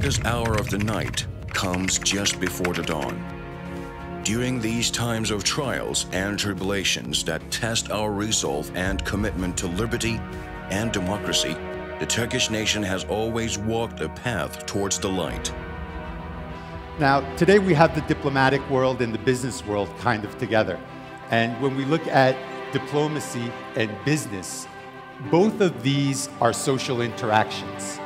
darkest hour of the night comes just before the dawn. During these times of trials and tribulations that test our resolve and commitment to liberty and democracy, the Turkish nation has always walked a path towards the light. Now, today we have the diplomatic world and the business world kind of together. And when we look at diplomacy and business, both of these are social interactions.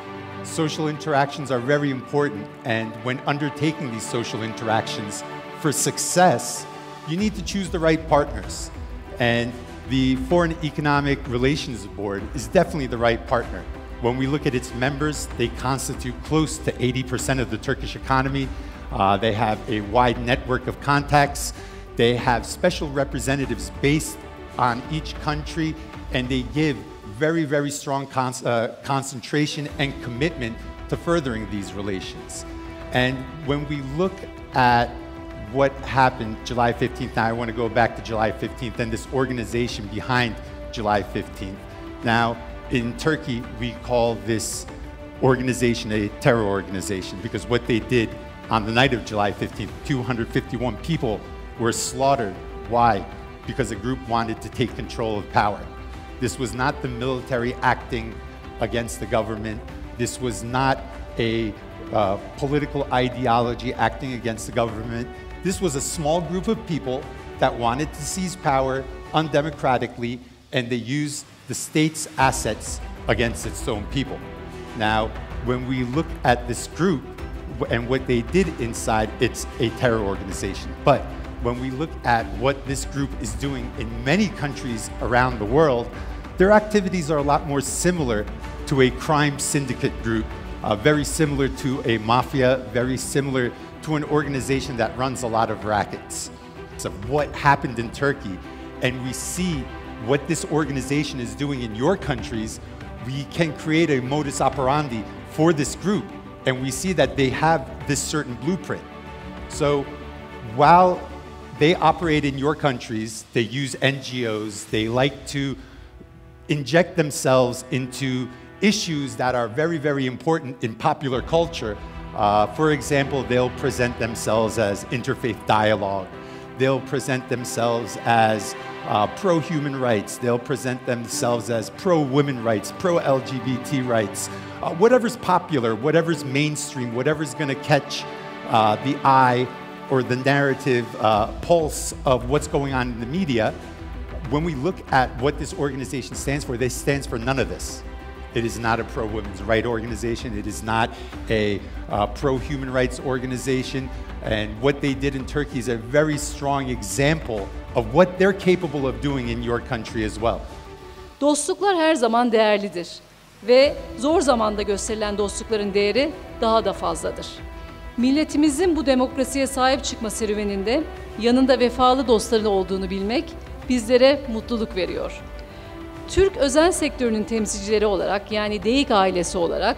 Social interactions are very important, and when undertaking these social interactions, for success, you need to choose the right partners. And the Foreign Economic Relations Board is definitely the right partner. When we look at its members, they constitute close to 80% of the Turkish economy. They have a wide network of contacts. They have special representatives based on each country, and they give very, very strong concentration and commitment to furthering these relations. And when we look at what happened July 15th, now I want to go back to July 15th and this organization behind July 15th. Now, in Turkey, we call this organization a terror organization because what they did on the night of July 15th, 251 people were slaughtered. Why? Because a group wanted to take control of power. This was not the military acting against the government. This was not a political ideology acting against the government. This was a small group of people that wanted to seize power undemocratically, and they used the state's assets against its own people. Now, when we look at this group and what they did inside, it's a terror organization. But when we look at what this group is doing in many countries around the world, their activities are a lot more similar to a crime syndicate group, very similar to a mafia, very similar to an organization that runs a lot of rackets. So what happened in Turkey, and we see what this organization is doing in your countries, we can create a modus operandi for this group, and we see that they have this certain blueprint. So while they operate in your countries, they use NGOs, they like to inject themselves into issues that are very, very important in popular culture. For example, they'll present themselves as interfaith dialogue. They'll present themselves as pro-human rights. They'll present themselves as pro-women rights, pro-LGBT rights. Whatever's popular, whatever's mainstream, whatever's going to catch the eye or the narrative pulse of what's going on in the media, when we look at what this organization stands for, this stands for none of this. It is not a pro-women's rights organization. It is not a pro-human rights organization. And what they did in Turkey is a very strong example of what they're capable of doing in your country as well. Dostluklar her zaman değerlidir ve zor zamanda gösterilen dostlukların değeri daha da fazladır. Milletimizin bu demokrasiye sahip çıkma serüveninde yanında vefalı dostları olduğunu bilmek bizlere mutluluk veriyor. Türk özel sektörünün temsilcileri olarak, yani DEİK ailesi olarak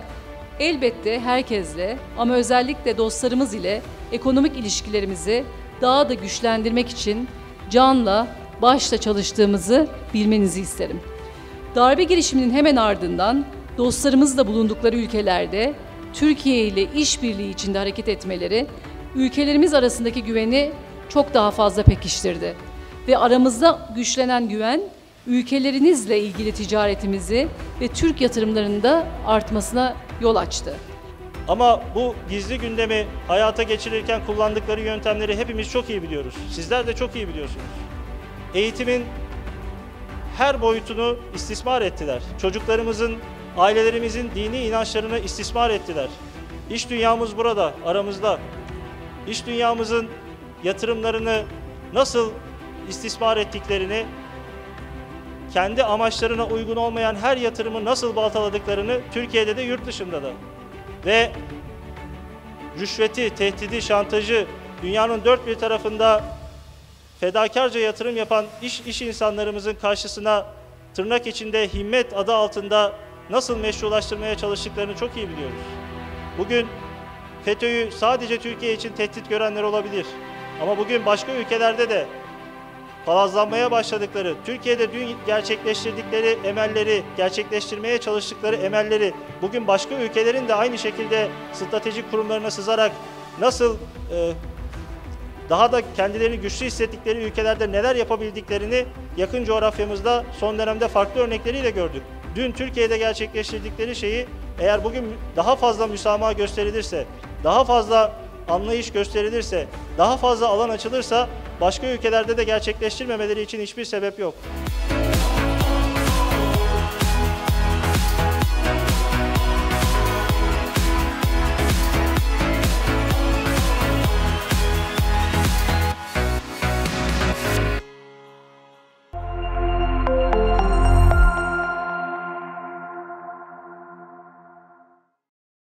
elbette herkesle ama özellikle dostlarımız ile ekonomik ilişkilerimizi daha da güçlendirmek için canla başla çalıştığımızı bilmenizi isterim. Darbe girişiminin hemen ardından dostlarımızla bulundukları ülkelerde Türkiye ile işbirliği içinde hareket etmeleri ülkelerimiz arasındaki güveni çok daha fazla pekiştirdi. Ve aramızda güçlenen güven, ülkelerinizle ilgili ticaretimizi ve Türk yatırımlarının da artmasına yol açtı. Ama bu gizli gündemi hayata geçirirken kullandıkları yöntemleri hepimiz çok iyi biliyoruz. Sizler de çok iyi biliyorsunuz. Eğitimin her boyutunu istismar ettiler. Çocuklarımızın, ailelerimizin dini inançlarını istismar ettiler. İş dünyamız burada, aramızda. İş dünyamızın yatırımlarını nasıl istismar ettiklerini, kendi amaçlarına uygun olmayan her yatırımı nasıl baltaladıklarını Türkiye'de de yurt dışında da. Ve rüşveti, tehdidi, şantajı dünyanın dört bir tarafında fedakarca yatırım yapan iş insanlarımızın karşısına tırnak içinde himmet adı altında nasıl meşrulaştırmaya çalıştıklarını çok iyi biliyoruz. Bugün FETÖ'yü sadece Türkiye için tehdit görenler olabilir. Ama bugün başka ülkelerde de palazlanmaya başladıkları, Türkiye'de dün gerçekleştirdikleri emelleri, gerçekleştirmeye çalıştıkları emelleri bugün başka ülkelerin de aynı şekilde stratejik kurumlarına sızarak nasıl daha da kendilerini güçlü hissettikleri ülkelerde neler yapabildiklerini yakın coğrafyamızda son dönemde farklı örnekleriyle gördük. Dün Türkiye'de gerçekleştirdikleri şeyi eğer bugün daha fazla müsamaha gösterilirse, daha fazla anlayış gösterilirse, daha fazla alan açılırsa başka ülkelerde de gerçekleştirmemeleri için hiçbir sebep yok.